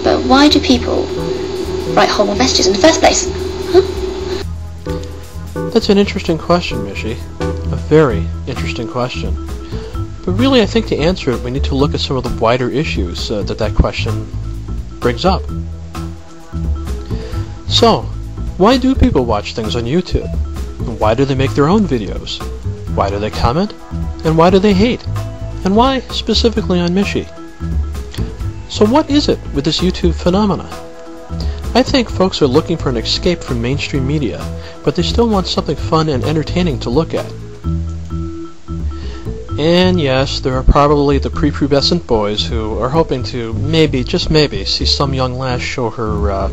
But why do people write horrible messages in the first place? Huh? That's an interesting question, Mishy. A very interesting question. But really, I think to answer it, we need to look at some of the wider issues that question brings up. So, why do people watch things on YouTube? Why do they make their own videos? Why do they comment? And why do they hate? And why specifically on Mishy? So what is it with this YouTube phenomena? I think folks are looking for an escape from mainstream media, but they still want something fun and entertaining to look at. And yes, there are probably the prepubescent boys who are hoping to maybe, just maybe, see some young lass show her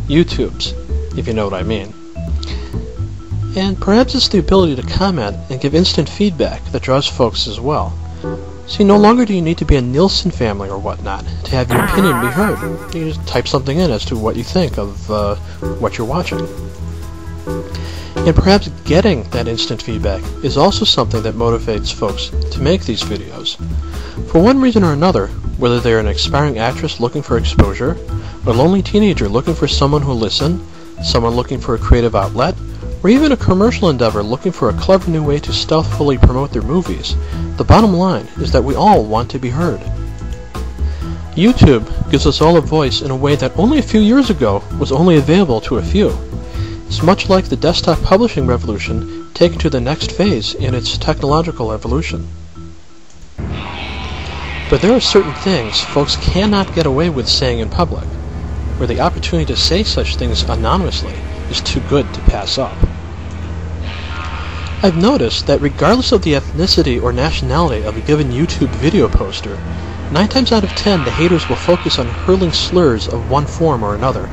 YouTubes, if you know what I mean. And perhaps it's the ability to comment and give instant feedback that draws folks as well. See, no longer do you need to be a Nielsen family or whatnot to have your opinion be heard. You just type something in as to what you think of what you're watching. And perhaps getting that instant feedback is also something that motivates folks to make these videos. For one reason or another, whether they're an aspiring actress looking for exposure, a lonely teenager looking for someone who'll listen, someone looking for a creative outlet, or even a commercial endeavor looking for a clever new way to stealthily promote their movies, the bottom line is that we all want to be heard. YouTube gives us all a voice in a way that only a few years ago was only available to a few. It's much like the desktop publishing revolution taken to the next phase in its technological evolution. But there are certain things folks cannot get away with saying in public, where the opportunity to say such things anonymously is too good to pass up. I've noticed that regardless of the ethnicity or nationality of a given YouTube video poster, 9 times out of 10 the haters will focus on hurling slurs of one form or another.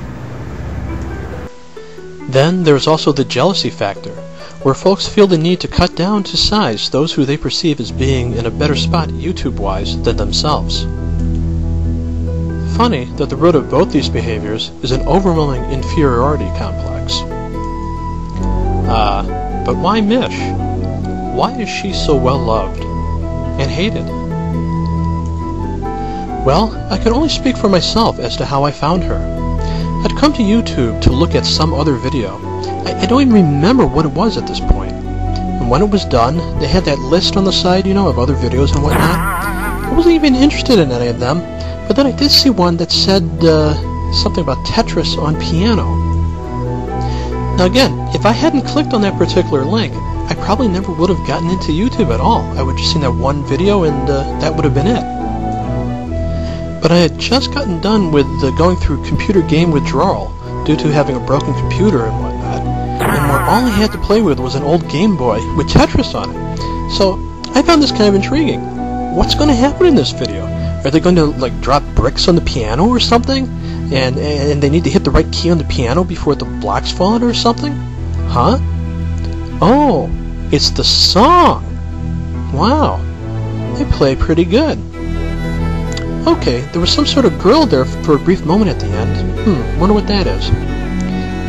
Then there is also the jealousy factor, where folks feel the need to cut down to size those who they perceive as being in a better spot YouTube-wise than themselves. Funny that the root of both these behaviors is an overwhelming inferiority complex. But why Mish? Why is she so well loved and hated? Well, I can only speak for myself as to how I found her. I'd come to YouTube to look at some other video. I don't even remember what it was at this point. And when it was done, they had that list on the side, you know, of other videos and whatnot. I wasn't even interested in any of them, but then I did see one that said something about Tetris on piano. Now again, if I hadn't clicked on that particular link, I probably never would have gotten into YouTube at all. I would have just seen that one video and that would have been it. But I had just gotten done with going through computer game withdrawal due to having a broken computer and whatnot, and where all I had to play with was an old Game Boy with Tetris on it. So I found this kind of intriguing. What's going to happen in this video? Are they going to like drop bricks on the piano or something? And they need to hit the right key on the piano before the blocks fall out or something? Huh? Oh, it's the song! Wow, they play pretty good. Okay, there was some sort of grill there for a brief moment at the end. Wonder what that is.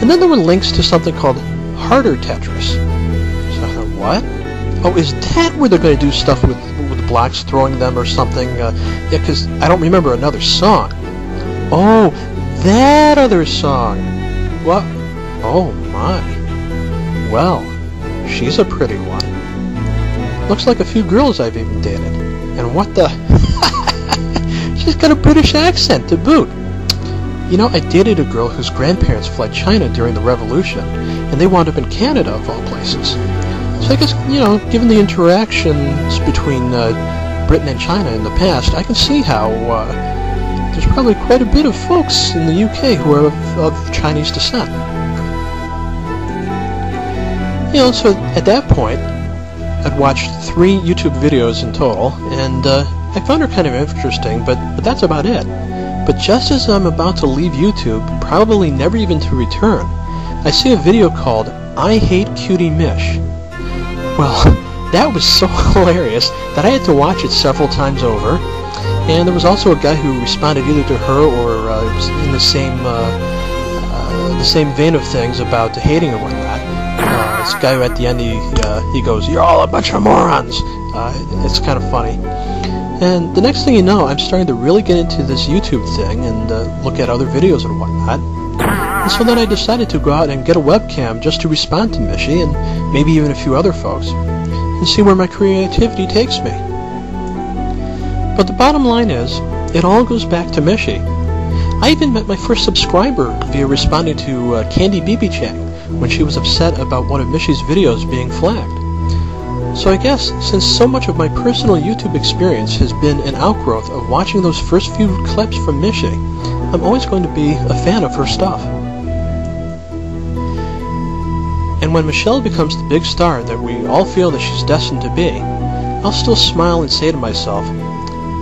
And then there were links to something called Harder Tetris. So I thought, what? Oh, is that where they're going to do stuff with the blocks, throwing them or something? Yeah, because I don't remember another song. Oh, that other song! What? Oh my. Well, she's a pretty one. Looks like a few girls I've even dated. And what the... She's got a British accent to boot. You know, I dated a girl whose grandparents fled China during the Revolution, and they wound up in Canada, of all places. So I guess, given the interactions between Britain and China in the past, I can see how there's probably quite a bit of folks in the UK who are of Chinese descent. So at that point, I'd watched 3 YouTube videos in total, and I found her kind of interesting, but that's about it. But just as I'm about to leave YouTube, probably never even to return, I see a video called I Hate CutieMish. Well, that was so hilarious that I had to watch it several times over, and there was also a guy who responded either to her or was in the same vein of things about hating and whatnot. This guy who at the end he goes, "You're all a bunch of morons." It's kind of funny. And the next thing you know, I'm starting to really get into this YouTube thing and look at other videos and whatnot. And so then I decided to go out and get a webcam just to respond to Mishy and maybe even a few other folks and see where my creativity takes me. But the bottom line is, it all goes back to Mishy. I even met my first subscriber via responding to Candybbchang when she was upset about one of Mishy's videos being flagged. So I guess, since so much of my personal YouTube experience has been an outgrowth of watching those first few clips from Mishy, I'm always going to be a fan of her stuff. And when Michelle becomes the big star that we all feel that she's destined to be, I'll still smile and say to myself,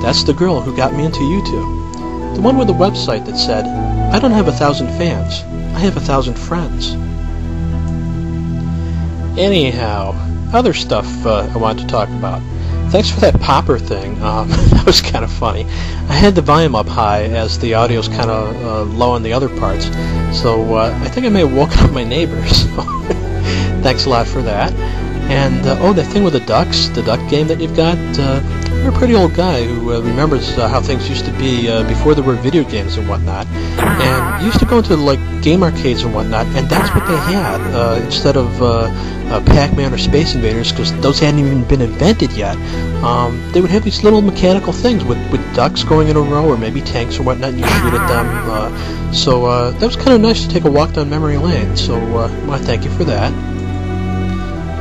that's the girl who got me into YouTube. The one with a website that said, I don't have 1,000 fans, I have 1,000 friends. Anyhow, other stuff I wanted to talk about. Thanks for that popper thing. That was kind of funny. I had the volume up high as the audio's kind of low on the other parts, so I think I may have woken up my neighbors. Thanks a lot for that. And oh, that thing with the ducks, the duck game that you've got. You're a pretty old guy who remembers how things used to be before there were video games and whatnot. And you used to go into like game arcades and whatnot, and that's what they had instead of Pac-Man or Space Invaders, because those hadn't even been invented yet. They would have these little mechanical things with ducks going in a row, or maybe tanks or whatnot, and you shoot at them. So that was kind of nice to take a walk down memory lane. So I want to thank you for that.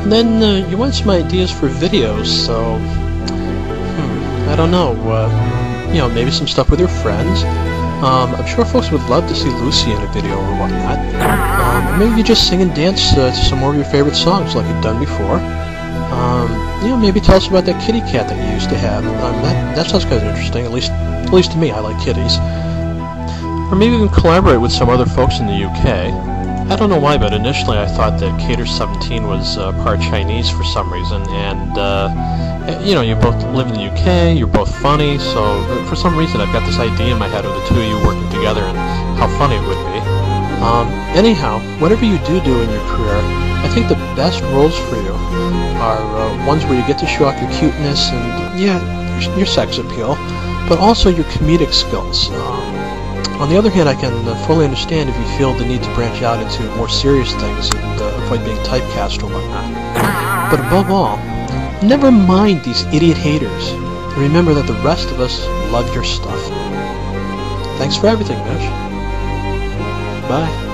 And then you want some ideas for videos, so I don't know, maybe some stuff with your friends. I'm sure folks would love to see Lucy in a video or whatnot. Or maybe you just sing and dance to some more of your favorite songs like you've done before. Maybe tell us about that kitty cat that you used to have. That sounds kind of interesting, at least to me. I like kitties. Or maybe even collaborate with some other folks in the UK. I don't know why, but initially I thought that Cater17 was part Chinese for some reason, and you both live in the UK, you're both funny, so for some reason I've got this idea in my head of the two of you working together and how funny it would be. Anyhow, whatever you do in your career, I think the best roles for you are ones where you get to show off your cuteness and, your sex appeal, but also your comedic skills. On the other hand, I can fully understand if you feel the need to branch out into more serious things and avoid being typecast or whatnot. But above all, never mind these idiot haters, and remember that the rest of us love your stuff. Thanks for everything, Mish. Bye.